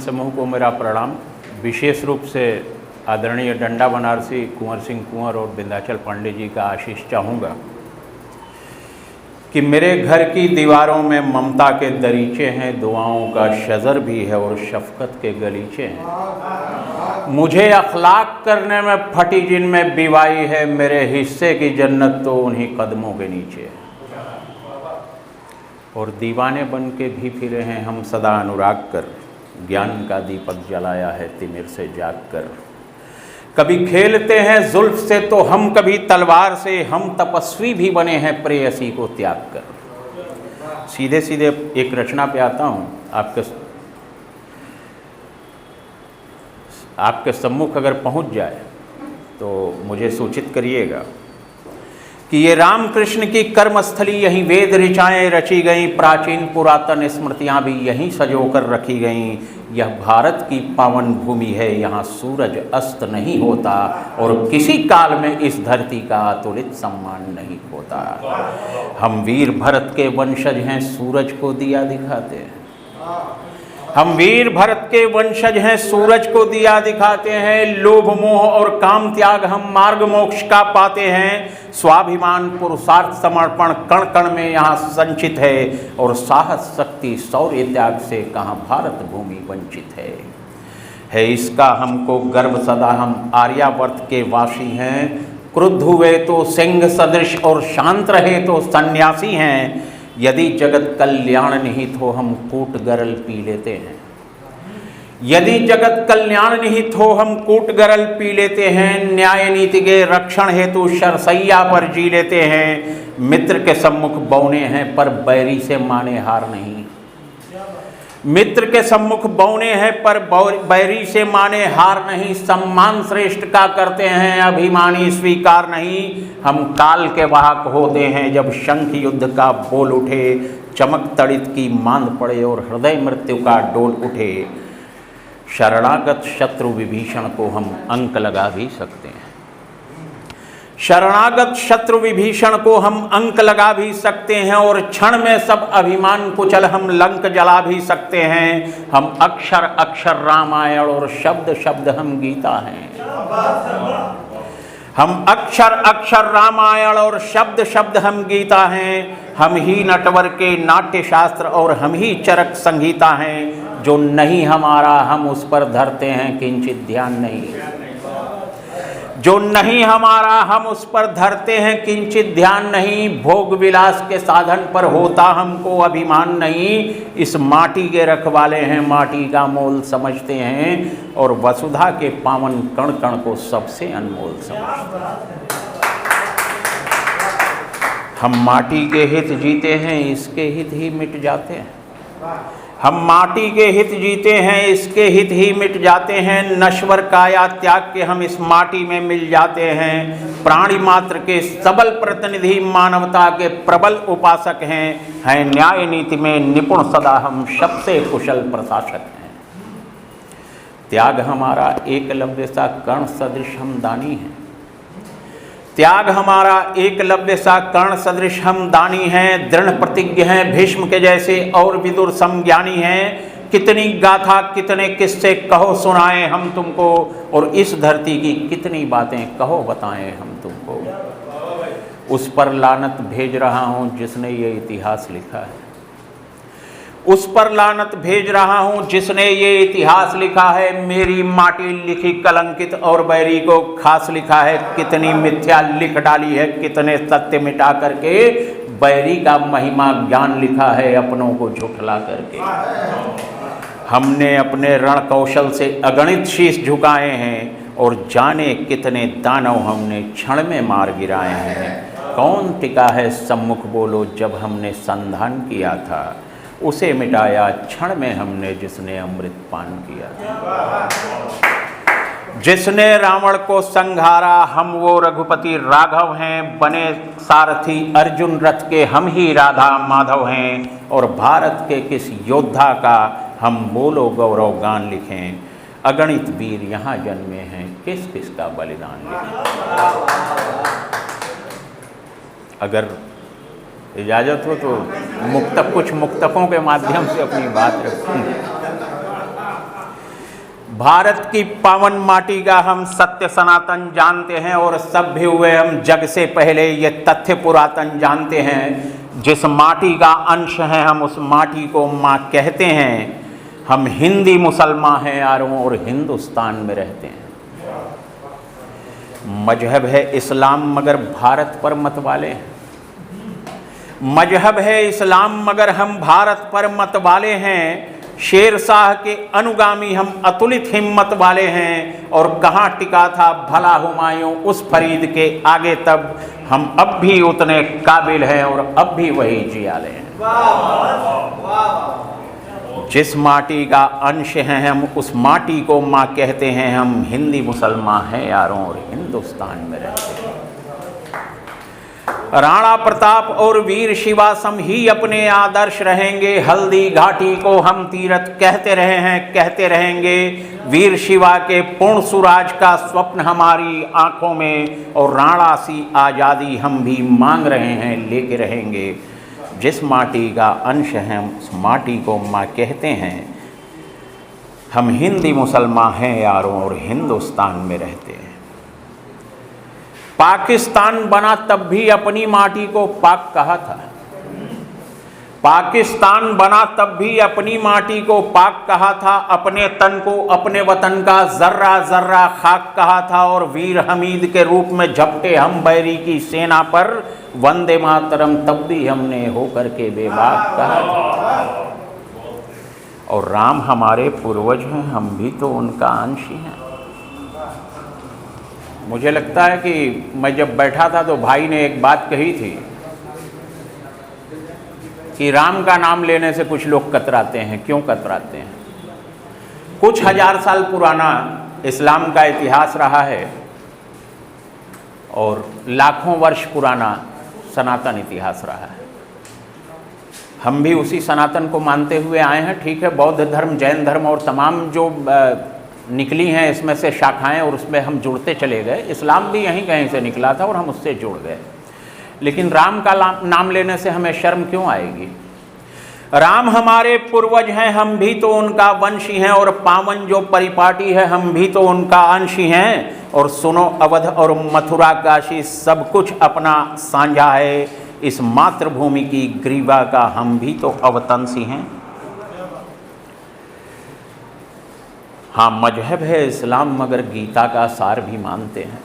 समूह को मेरा प्रणाम। विशेष रूप से आदरणीय डंडा बनारसी, कुंवर सिंह कुंवर और विंध्याचल पांडे जी का आशीष चाहूँगा कि मेरे घर की दीवारों में ममता के दरीचे हैं, दुआओं का शजर भी है और शफकत के गलीचे हैं। मुझे अखलाक करने में फटी जिनमें बीवाई है, मेरे हिस्से की जन्नत तो उन्हीं कदमों के नीचे है। और दीवाने बन के भी फिरे हैं हम सदा अनुराग कर, ज्ञान का दीपक जलाया है तिमिर से जाग कर। कभी खेलते हैं जुल्फ से तो हम कभी तलवार से, हम तपस्वी भी बने हैं प्रेयसी को त्याग कर। सीधे सीधे एक रचना पे आता हूँ। आपके सम्मुख अगर पहुँच जाए तो मुझे सूचित करिएगा कि ये रामकृष्ण की कर्मस्थली, यहीं वेद ऋचाएँ रची गईं, प्राचीन पुरातन स्मृतियाँ भी यहीं सजोकर रखी गईं। यह भारत की पावन भूमि है, यहाँ सूरज अस्त नहीं होता और किसी काल में इस धरती का अतुलित सम्मान नहीं होता। हम वीर भरत के वंशज हैं, सूरज को दिया दिखाते हैं। हम वीर भरत के वंशज हैं, सूरज को दिया दिखाते हैं। लोभ मोह और काम त्याग हम मार्ग मोक्ष का पाते हैं। स्वाभिमान पुरुषार्थ समर्पण कण कण में यहाँ संचित है और साहस शक्ति शौर्य त्याग से कहाँ भारत भूमि वंचित है इसका हमको गर्व सदा। हम आर्यावर्त के वासी हैं, क्रुद्ध हुए तो सिंह सदृश और शांत रहे तो सन्यासी हैं। यदि जगत कल्याण निहित हो हम कूट गरल पी लेते हैं। यदि जगत कल्याण निहित हो हम कूट गरल पी लेते हैं। न्याय नीति के रक्षण हेतु शरसैया पर जी लेते हैं। मित्र के सम्मुख बौने हैं पर बैरी से माने हार नहीं। मित्र के सम्मुख बौने हैं पर बैरी से माने हार नहीं। सम्मान श्रेष्ठ का करते हैं, अभिमानी स्वीकार नहीं। हम काल के वाहक होते हैं, जब शंख युद्ध का बोल उठे, चमक तड़ित की मांद पड़े और हृदय मृत्यु का डोल उठे। शरणागत शत्रु विभीषण को हम अंक लगा भी सकते हैं। शरणागत शत्रु विभीषण को हम अंक लगा भी सकते हैं और क्षण में सब अभिमान कुचल हम लंक जला भी सकते हैं। हम अक्षर अक्षर रामायण और शब्द शब्द हम गीता हैं। हम अक्षर अक्षर रामायण और शब्द शब्द हम गीता हैं। हम ही नटवर के नाट्य शास्त्र और हम ही चरक संगीता हैं। जो नहीं हमारा हम उस पर धरते हैं किंचित ध्यान नहीं। जो नहीं हमारा हम उस पर धरते हैं किंचित ध्यान नहीं। भोग विलास के साधन पर होता हमको अभिमान नहीं। इस माटी के रखवाले हैं, माटी का मोल समझते हैं और वसुधा के पावन कण कण को सबसे अनमोल समझते हैं। हम माटी के हित जीते हैं, इसके हित ही मिट जाते हैं। हम माटी के हित जीते हैं, इसके हित ही मिट जाते हैं। नश्वर काया त्याग के हम इस माटी में मिल जाते हैं। प्राणी मात्र के सबल प्रतिनिधि मानवता के प्रबल उपासक हैं न्याय नीति में निपुण सदा हम सबसे कुशल प्रशासक हैं। त्याग हमारा एकलव्य सा कर्ण सदृश हम दानी हैं। त्याग हमारा एकलव्य सा कर्ण सदृश हम दानी हैं। दृढ़ प्रतिज्ञ हैं भीष्म के जैसे और विदुर समज्ञानी हैं। कितनी गाथा कितने किस्से कहो सुनाएं हम तुमको, और इस धरती की कितनी बातें कहो बताएं हम तुमको। उस पर लानत भेज रहा हूँ जिसने ये इतिहास लिखा है। उस पर लानत भेज रहा हूँ जिसने ये इतिहास लिखा है। मेरी माटी लिखी कलंकित और बैरी को खास लिखा है। कितनी मिथ्या लिख डाली है, कितने सत्य मिटा करके। बैरी का महिमा ज्ञान लिखा है अपनों को झुठला करके। हमने अपने रण कौशल से अगणित शीश झुकाए हैं और जाने कितने दानव हमने क्षण में मार गिराए हैं। कौन टिका है सम्मुख बोलो, जब हमने संधान किया था उसे मिटाया क्षण में हमने जिसने अमृत पान किया था। जिसने रावण को संघारा हम वो रघुपति राघव हैं। बने सारथी अर्जुन रथ के हम ही राधा माधव हैं। और भारत के किस योद्धा का हम बोलो गौरव गान लिखें। अगणित वीर यहाँ जन्मे हैं, किस किस का बलिदान लिखें। अगर इजाज़त हो तो कुछ मुक्तकों के माध्यम से अपनी बात रखूँ। भारत की पावन माटी का हम सत्य सनातन जानते हैं और सभ्य हुए हम जग से पहले ये तथ्य पुरातन जानते हैं। जिस माटी का अंश है हम उस माटी को माँ कहते हैं। हम हिंदी मुसलमान हैं यारों और हिंदुस्तान में रहते हैं। मजहब है इस्लाम मगर भारत पर मत वाले हैं। मजहब है इस्लाम मगर हम भारत पर मत वाले हैं। शेर शाह के अनुगामी हम अतुलित हिम्मत वाले हैं। और कहाँ टिका था भला हुमायूं उस फरीद के आगे, तब हम अब भी उतने काबिल हैं और अब भी वही जियाले हैं। जिस माटी का अंश हैं हम उस माटी को माँ कहते हैं। हम हिंदी मुसलमान हैं यारों और हिंदुस्तान में रहते हैं। राणा प्रताप और वीर शिवा सम ही अपने आदर्श रहेंगे। हल्दी घाटी को हम तीरथ कहते रहे हैं, कहते रहेंगे। वीर शिवा के पूर्ण सुराज का स्वप्न हमारी आंखों में और राणा सी आज़ादी हम भी मांग रहे हैं, लेके रहेंगे। जिस माटी का अंश है उस माटी को माँ कहते हैं। हम हिंदी मुसलमान हैं यारों और हिंदुस्तान में रहते हैं। पाकिस्तान बना तब भी अपनी माटी को पाक कहा था। पाकिस्तान बना तब भी अपनी माटी को पाक कहा था। अपने तन को अपने वतन का जर्रा जर्रा खाक कहा था। और वीर हमीद के रूप में झपटे हम बैरी की सेना पर। वंदे मातरम तब भी हमने होकर के बेबाक कहा था। और राम हमारे पूर्वज हैं, हम भी तो उनका अंश ही हैं। मुझे लगता है कि मैं जब बैठा था तो भाई ने एक बात कही थी कि राम का नाम लेने से कुछ लोग कतराते हैं। क्यों कतराते हैं? कुछ हजार साल पुराना इस्लाम का इतिहास रहा है और लाखों वर्ष पुराना सनातन इतिहास रहा है। हम भी उसी सनातन को मानते हुए आए हैं। ठीक है, बौद्ध धर्म, जैन धर्म और तमाम जो निकली हैं इसमें से शाखाएं और उसमें हम जुड़ते चले गए। इस्लाम भी यहीं कहीं से निकला था और हम उससे जुड़ गए। लेकिन राम का नाम लेने से हमें शर्म क्यों आएगी? राम हमारे पूर्वज हैं, हम भी तो उनका वंशी हैं। और पावन जो परिपाटी है हम भी तो उनका अंशी हैं। और सुनो अवध और मथुरा काशी सब कुछ अपना साझा है। इस मातृभूमि की ग्रीवा का हम भी तो अवतंसी हैं। हाँ, मजहब है इस्लाम मगर गीता का सार भी मानते हैं।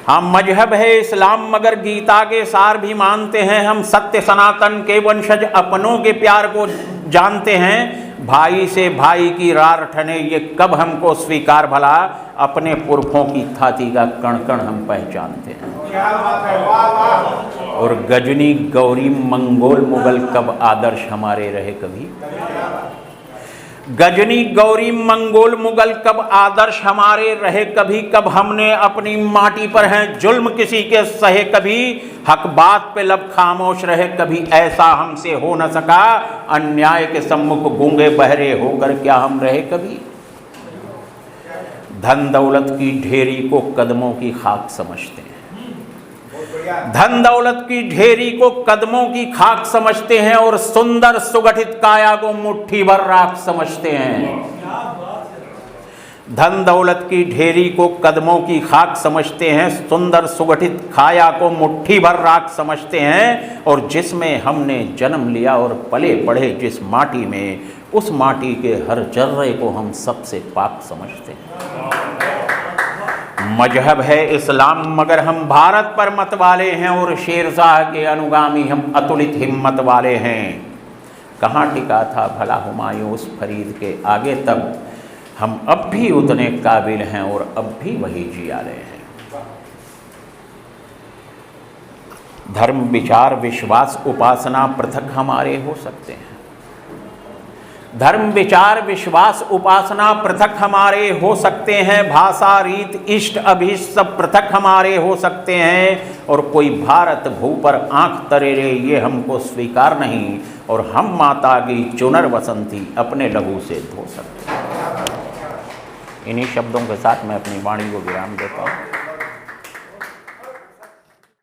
हाँ, मजहब है इस्लाम मगर गीता के सार भी मानते हैं। हम सत्य सनातन के वंशज अपनों के प्यार को जानते हैं। भाई से भाई की रार ठने ये कब हमको स्वीकार भला। अपने पुरखों की थाती का कण कण हम पहचानते हैं। और गजनी गौरी मंगोल मुगल कब आदर्श हमारे रहे कभी। गजनी गौरी मंगोल मुगल कब आदर्श हमारे रहे कभी। कब हमने अपनी माटी पर हैं जुल्म किसी के सहे कभी। हक बात पे लब खामोश रहे कभी, ऐसा हमसे हो न सका। अन्याय के सम्मुख गूंगे बहरे होकर क्या हम रहे कभी। धन दौलत की ढेरी को कदमों की खाक समझते हैं। धन दौलत की ढेरी को कदमों की खाक समझते हैं। और सुंदर सुगठित काया को मुट्ठी भर राख समझते हैं। धन दौलत की ढेरी को कदमों की खाक समझते हैं। सुंदर सुगठित काया को मुट्ठी भर राख समझते हैं। और जिसमें हमने जन्म लिया और पले पढ़े जिस माटी में, उस माटी के हर जर्रे को हम सबसे पाक समझते हैं। मजहब है इस्लाम मगर हम भारत पर मत वाले हैं। और शेरशाह के अनुगामी हम अतुलित हिम्मत वाले हैं। कहाँ टिका था भला हुमायूं उस फरीद के आगे, तब हम अब भी उतने काबिल हैं और अब भी वही जियाले हैं। धर्म विचार विश्वास उपासना पृथक हमारे हो सकते हैं। धर्म विचार विश्वास उपासना पृथक हमारे हो सकते हैं। भाषा रीत इष्ट अभीष्ट सब पृथक हमारे हो सकते हैं। और कोई भारत भू पर आंख तरेरे ये हमको स्वीकार नहीं। और हम माता की चुनर बसंती अपने लहू से धो सकते हैं। इन्हीं शब्दों के साथ मैं अपनी वाणी को विराम देता हूँ।